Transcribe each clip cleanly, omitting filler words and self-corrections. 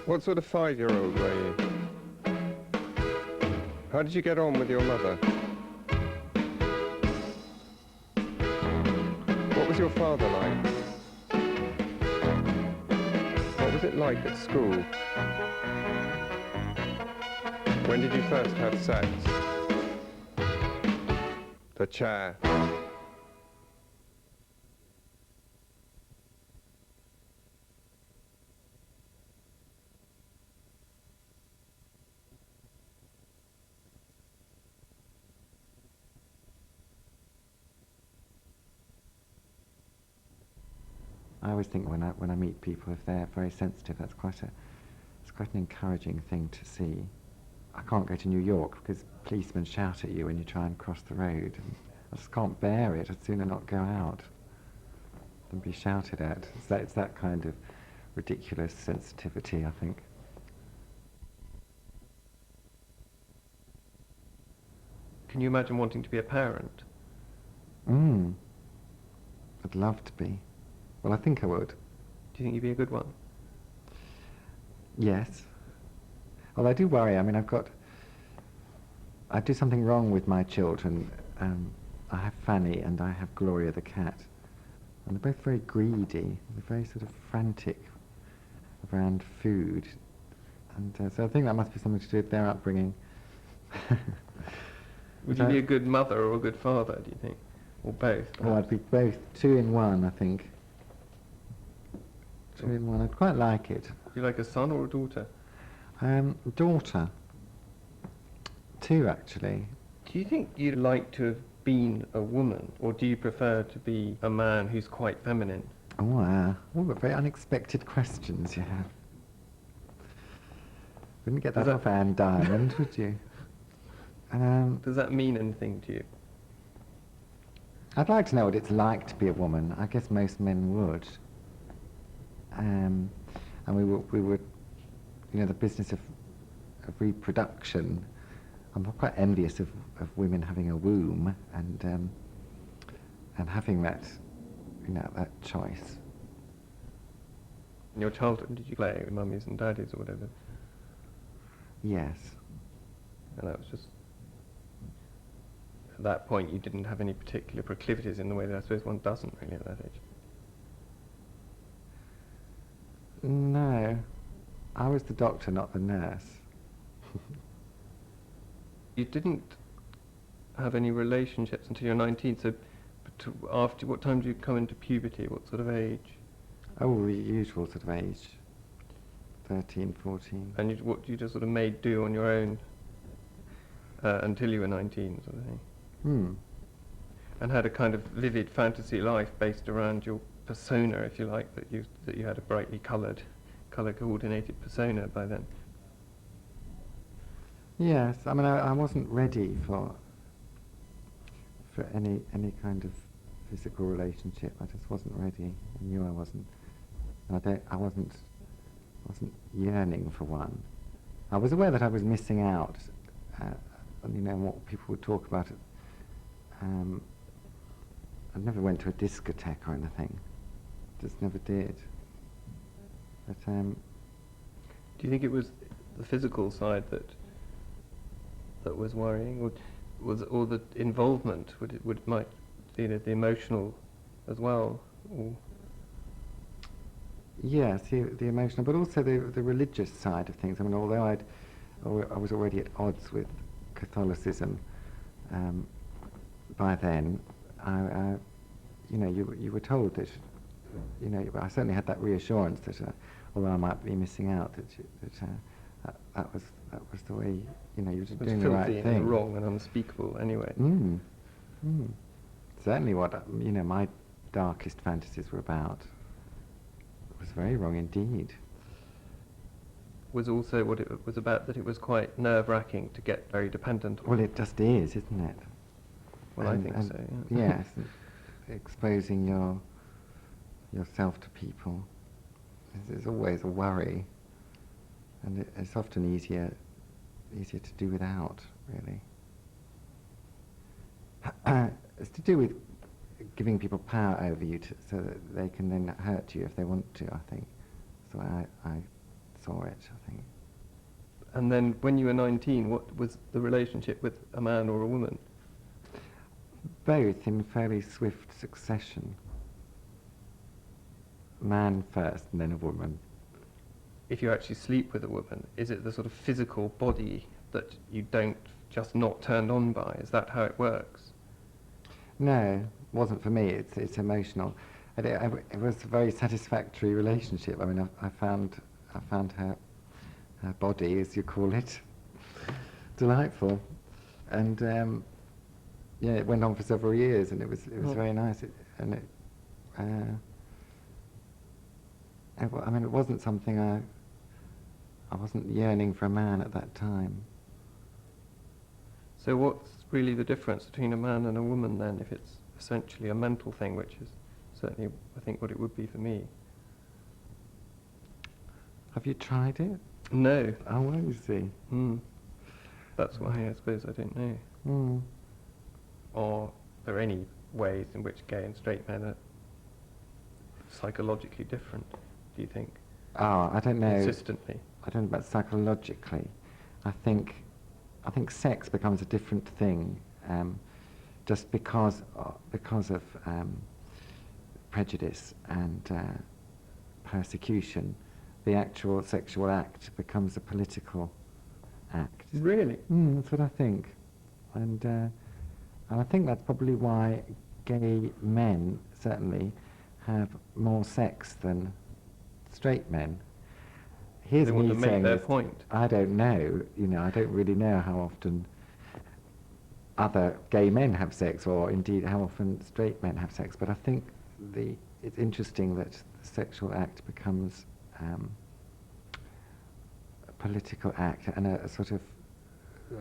What sort of 5-year-old were you? How did you get on with your mother? What was your father like? What was it like at school? When did you first have sex? The chair. I always think when I meet people, if they're very sensitive, it's quite an encouraging thing to see. I can't go to New York because policemen shout at you when you try and cross the road. And I just can't bear it. I'd sooner not go out than be shouted at. It's that kind of ridiculous sensitivity, I think. Can you imagine wanting to be a parent? I'd love to be. Well, I think I would. Do you think you'd be a good one? Yes. Well, I do worry. I mean, I do something wrong with my children. I have Fanny and I have Gloria the cat. And they're both very greedy. They're very sort of frantic around food. And so I think that must be something to do with their upbringing. Would you be a good mother or a good father, do you think? Or both? Perhaps? Oh, I'd be both. 2 in 1, I think. 2 in 1. I'd quite like it. Would you like a son or a daughter? Daughter. 2, actually. Do you think you'd like to have been a woman, or do you prefer to be a man who's quite feminine? Oh, wow. All the very unexpected questions you have. Wouldn't get that off Anne Diamond, would you? Does that mean anything to you? I'd like to know what it's like to be a woman. I guess most men would. And we would, you know, the business of reproduction. I'm quite envious of women having a womb and having that, you know, that choice. In your childhood, did you play with mummies and daddies or whatever? Yes. And that was just, at that point you didn't have any particular proclivities in the way that I suppose one doesn't really at that age. No. I was the doctor, not the nurse. You didn't have any relationships until you're 19, so after what time do you come into puberty? What sort of age? Oh, the usual sort of age. 13, 14. And what you just sort of made do on your own until you were 19, sort of thing? And had a kind of vivid fantasy life based around your persona, if you like, that you had a brightly colour-coordinated persona by then. Yes, I mean, I wasn't ready for any kind of physical relationship. I just wasn't ready. I knew I wasn't. I wasn't yearning for one. I was aware that I was missing out, you know, what people would talk about. I never went to a discotheque or anything. Just never did. But do you think it was the physical side that was worrying, or the involvement? Might you know, the emotional as well? Or? Yes, the emotional, but also the religious side of things. I mean, although I was already at odds with Catholicism by then, you know, you were told that, you know, I certainly had that reassurance that although I might be missing out, that was the way, you know, you were doing the right thing. And wrong and unspeakable anyway. Certainly what, you know, my darkest fantasies were about. It was very wrong indeed. Was also what it was about, that it was quite nerve-wracking to get very dependent on. Well, it just is, isn't it? Well, I think so, yeah. Yes, exposing yourself to people is always a worry, and it's often easier to do without, really. It's to do with giving people power over you so that they can then hurt you if they want to, I think. So I saw it, I think. And then when you were 19, what was the relationship with a man or a woman? Both in fairly swift succession. Man first and then a woman. If you actually sleep with a woman, is it the sort of physical body that you don't just not turned on by? Is that how it works? No, it wasn't for me. It's emotional. It was a very satisfactory relationship. I mean, I found her body, as you call it, delightful, and yeah, it went on for several years, and it was very nice. I mean, it wasn't something I wasn't yearning for a man at that time. So what's really the difference between a man and a woman then, if it's essentially a mental thing, which is certainly, I think, what it would be for me? Have you tried it? No. Oh, well, you see. That's why I suppose I don't know. Or are there any ways in which gay and straight men are psychologically different, do you think? Oh, I don't know. Consistently? I don't know about psychologically. I think sex becomes a different thing just because of prejudice and persecution. The actual sexual act becomes a political act. Really? That's what I think, and I think that's probably why gay men certainly have more sex than straight men. Here's They me want to make saying their this, point. I don't know. I don't really know how often other gay men have sex, or indeed how often straight men have sex. But I think it's interesting that the sexual act becomes a political act and a sort of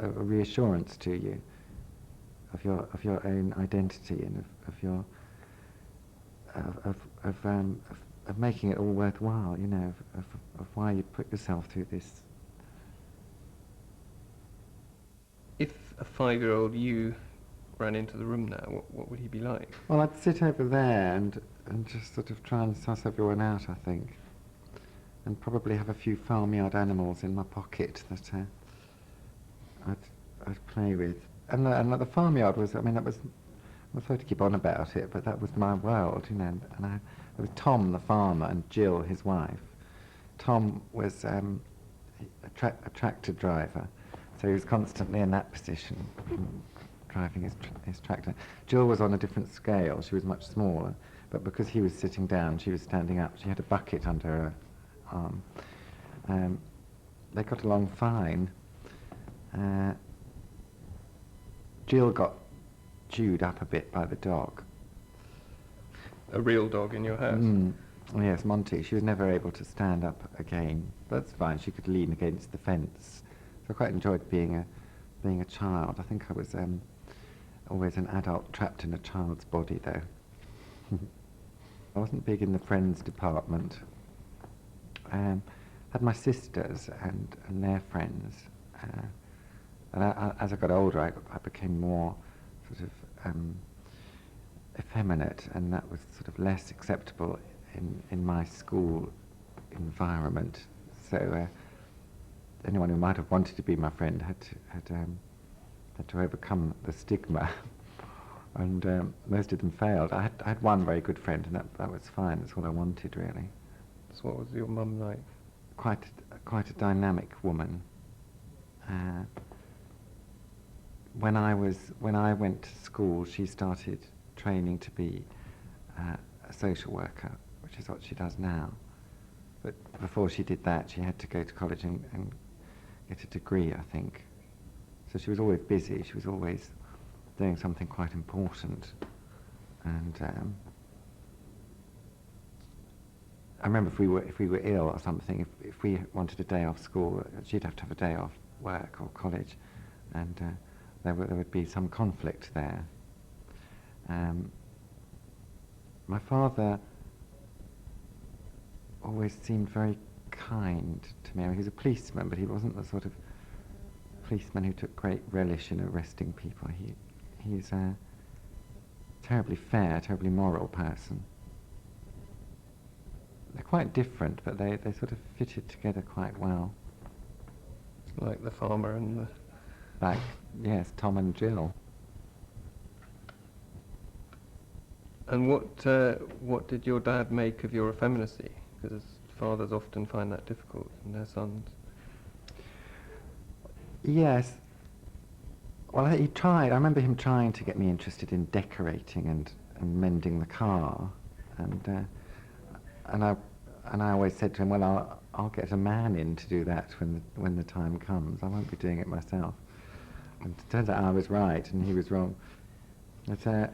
a reassurance to you of your own identity and of making it all worthwhile. Of why you put yourself through this. If a 5-year-old you ran into the room now, what would he be like? Well, I'd sit over there and just sort of try and suss everyone out, I think. And probably have a few farmyard animals in my pocket that I'd play with. And the farmyard was, I'm sorry to keep on about it, but that was my world, and there was Tom the farmer and Jill his wife. Tom was a tractor driver, so he was constantly in that position, driving his tractor. Jill was on a different scale. She was much smaller, but because he was sitting down, she was standing up. She had a bucket under her arm. They got along fine. Jill got chewed up a bit by the dog. A real dog in your house? Yes, Monty. She was never able to stand up again. That's fine. She could lean against the fence. So I quite enjoyed being a child. I think I was always an adult trapped in a child's body, though. I wasn't big in the friends department. Had my sisters and their friends. And as I got older, I became more sort of effeminate, and that was sort of less acceptable in my school environment. So anyone who might have wanted to be my friend had to overcome the stigma, and most of them failed. I had one very good friend, and that was fine. That's what I wanted, really. So what was your mum like? Quite a dynamic woman. When I went to school, she started training to be a social worker, which is what she does now. But before she did that, she had to go to college and get a degree, I think. So she was always busy. She was always doing something quite important. And I remember if we were ill or something, if we wanted a day off school, she'd have to have a day off work or college, and there would be some conflict there. My father always seemed very kind to me. I mean, he was a policeman, but he wasn't the sort of policeman who took great relish in arresting people. He's a terribly fair, terribly moral person. they're quite different, but they sort of fitted together quite well. Like the farmer and the... Like, yes, Tom and Jill. And what did your dad make of your effeminacy? Because fathers often find that difficult in their sons. Yes. Well, he tried. I remember him trying to get me interested in decorating and mending the car, and I always said to him, "Well, I'll get a man in to do that when the time comes. I won't be doing it myself." And it turns out I was right and he was wrong. But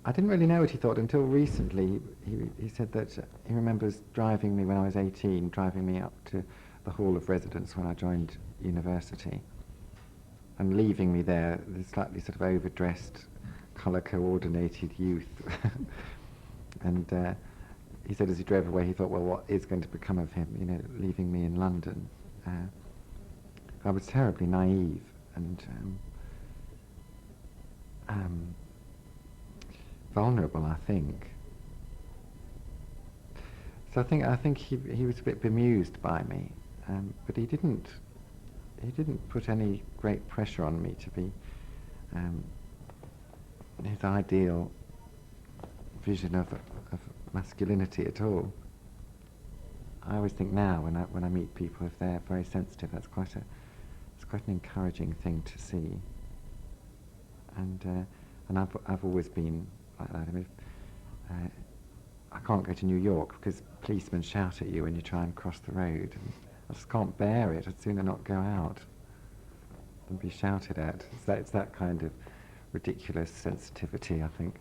I didn't really know what he thought until recently. He said that he remembers driving me when I was 18, driving me up to the Hall of Residence when I joined university, and leaving me there, this slightly sort of overdressed, colour-coordinated youth. And he said as he drove away, he thought, well, what is going to become of him, you know, leaving me in London? I was terribly naive and vulnerable, I think. So I think he was a bit bemused by me, but he didn't put any great pressure on me to be his ideal vision of masculinity at all. I always think now when I meet people, if they're very sensitive, it's quite an encouraging thing to see. And I've always been like that. I mean, I can't go to New York because policemen shout at you when you try and cross the road. And I just can't bear it. I'd sooner not go out than be shouted at. It's that kind of ridiculous sensitivity, I think.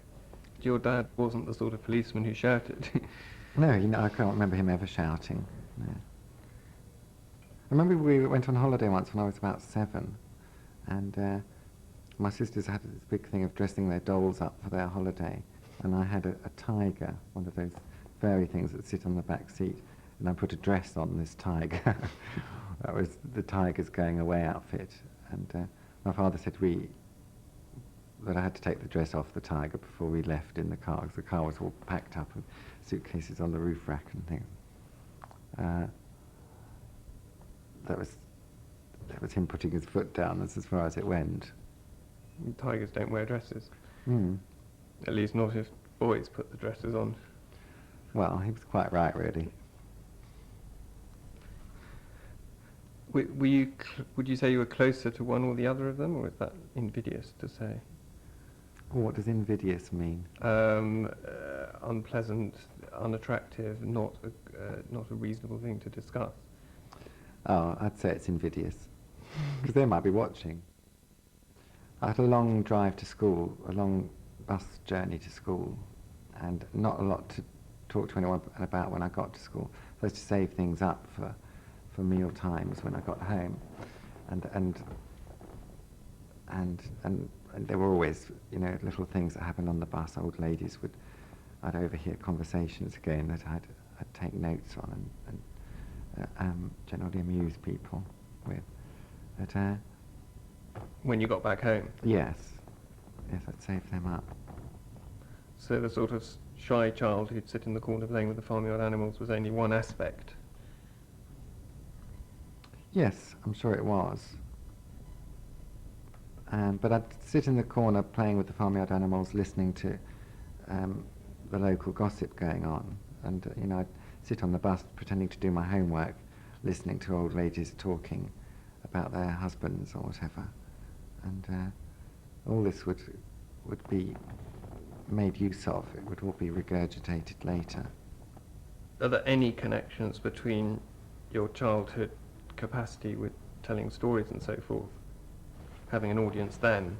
Your dad wasn't the sort of policeman who shouted. No, I can't remember him ever shouting. No. I remember we went on holiday once when I was about 7, and my sisters had this big thing of dressing their dolls up for their holiday, and I had a tiger, one of those furry things that sit on the back seat, and I put a dress on this tiger. That was the tiger's going away outfit, and my father said that I had to take the dress off the tiger before we left in the car, because the car was all packed up and suitcases on the roof rack and things. That was him putting his foot down. That's as far as it went. Tigers don't wear dresses. Mm. At least not if boys put the dresses on. Well, he was quite right, really. Were you? Would you say you were closer to one or the other of them, or is that invidious to say? What does invidious mean? Unpleasant, unattractive, not a reasonable thing to discuss. Oh, I'd say it's invidious, because they might be watching. I had a long drive to school, a long bus journey to school, and not a lot to talk to anyone about when I got to school. So I had to save things up for meal times when I got home, and there were always, you know, little things that happened on the bus. Old ladies I'd overhear conversations again that I'd take notes on and generally amuse people with. But when you got back home? Yes, I'd save them up. So the sort of shy child who'd sit in the corner playing with the farmyard animals was only one aspect? Yes, I'm sure it was. But I'd sit in the corner playing with the farmyard animals, listening to the local gossip going on, and you know, I'd sit on the bus pretending to do my homework, listening to old ladies talking about their husbands or whatever, and all this would be made use of. It would all be regurgitated later. Are there any connections between your childhood capacity with telling stories and so forth, having an audience then,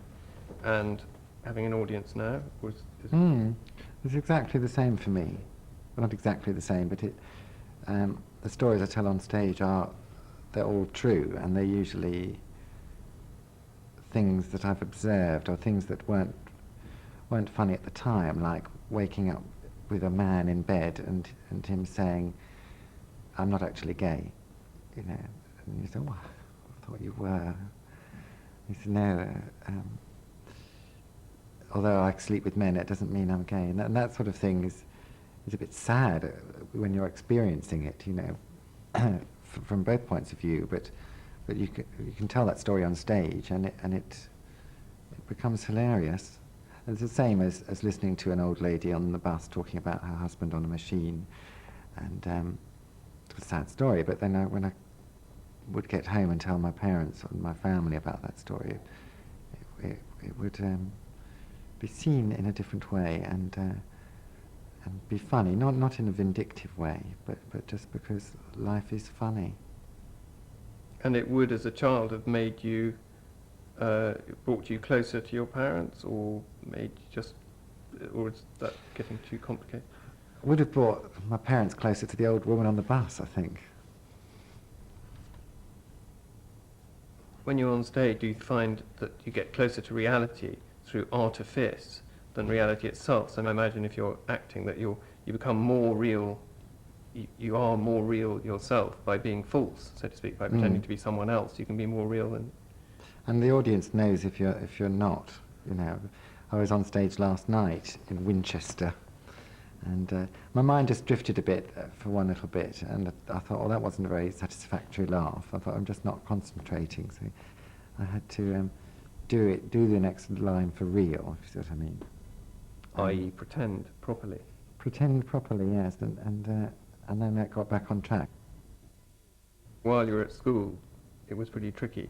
and having an audience now? It's exactly the same for me. Well, not exactly the same, but the stories I tell on stage they're all true, and they're usually things that I've observed, or things that weren't funny at the time, like waking up with a man in bed and him saying, "I'm not actually gay," you know, and you say, "Oh, I thought you were." He said, "No, although I sleep with men, it doesn't mean I'm gay," and that sort of thing is a bit sad when you're experiencing it, you know, from both points of view. But you can tell that story on stage, and it becomes hilarious. It's the same as listening to an old lady on the bus talking about her husband on a machine, and it was a sad story. But then when I would get home and tell my parents and my family about that story, it would be seen in a different way and be funny, not in a vindictive way, but just because life is funny. And it would, as a child, have made you, brought you closer to your parents, or made you just, or is that getting too complicated? Would have brought my parents closer to the old woman on the bus, I think. When you're on stage, do you find that you get closer to reality through artifice than reality itself? So I imagine if you're acting that you become more real, you are more real yourself by being false, so to speak, by pretending to be someone else. You can be more real than... And the audience knows if you're not, you know. I was on stage last night in Winchester, and my mind just drifted a bit for one little bit, and I thought, well, that wasn't a very satisfactory laugh. I thought, I'm just not concentrating, so I had to do the next line for real, if you see what I mean. I.e. pretend properly. Pretend properly, yes, and then I got back on track. While you were at school, it was pretty tricky.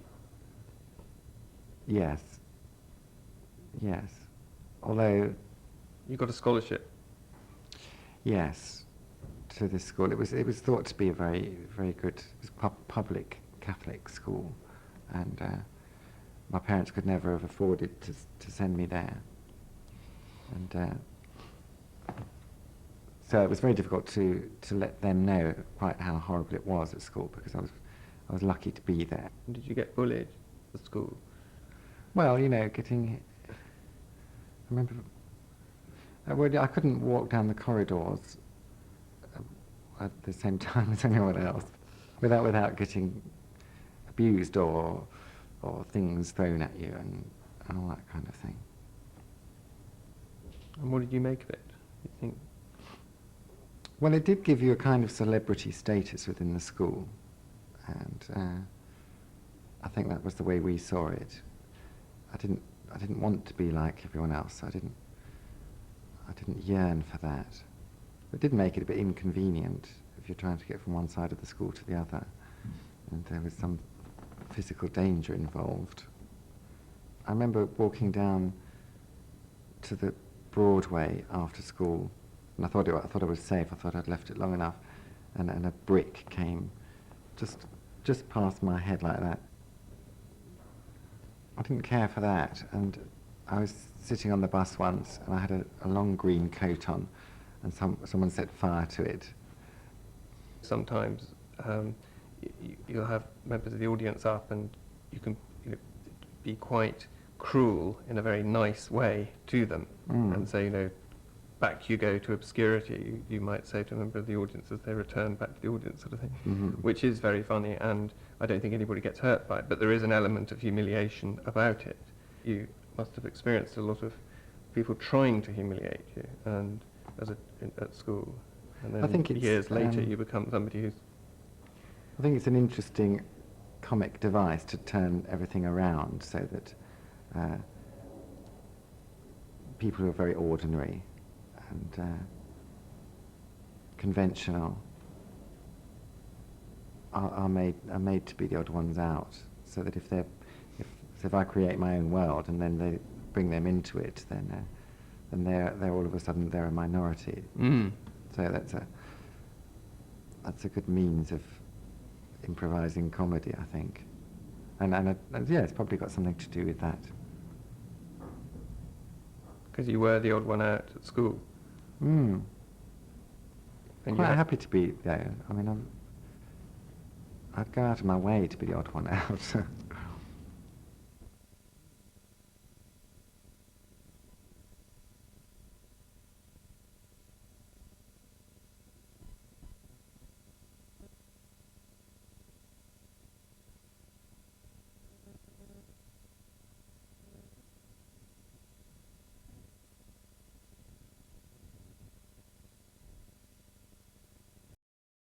Yes. Although... You got a scholarship. Yes, to this school. It was thought to be a very, very good public Catholic school, and my parents could never have afforded to send me there. And so it was very difficult to let them know quite how horrible it was at school, because I was lucky to be there. Did you get bullied at school? Well, you know, I remember, I couldn't walk down the corridors at the same time as anyone else without getting abused or things thrown at you and all that kind of thing. And what did you make of it, you think? Well, it did give you a kind of celebrity status within the school, and I think that was the way we saw it. I didn't want to be like everyone else. I didn't yearn for that. It did make it a bit inconvenient if you're trying to get from one side of the school to the other, and there was some physical danger involved. I remember walking down to the Broadway after school, and I thought I was safe. I thought I'd left it long enough, and a brick came just past my head like that. I didn't care for that, and I was sitting on the bus once, and I had a long green coat on, and someone set fire to it. Sometimes you'll have members of the audience up, and you can be quite cruel in a very nice way to them, and say, back you go to obscurity, you might say to a member of the audience as they return back to the audience, sort of thing, which is very funny, and I don't think anybody gets hurt by it, but there is an element of humiliation about it. You must have experienced a lot of people trying to humiliate you, and at school, and then I think years later you become somebody who's... I think it's an interesting comic device to turn everything around so that people who are very ordinary and conventional are made to be the odd ones out, so that if I create my own world and then they bring them into it, then they're all of a sudden they're a minority. So that's a good means of improvising comedy, I think, and yeah, it's probably got something to do with that. Because you were the odd one out at school. And And quite happy to be there. I mean, I'd go out of my way to be the odd one out.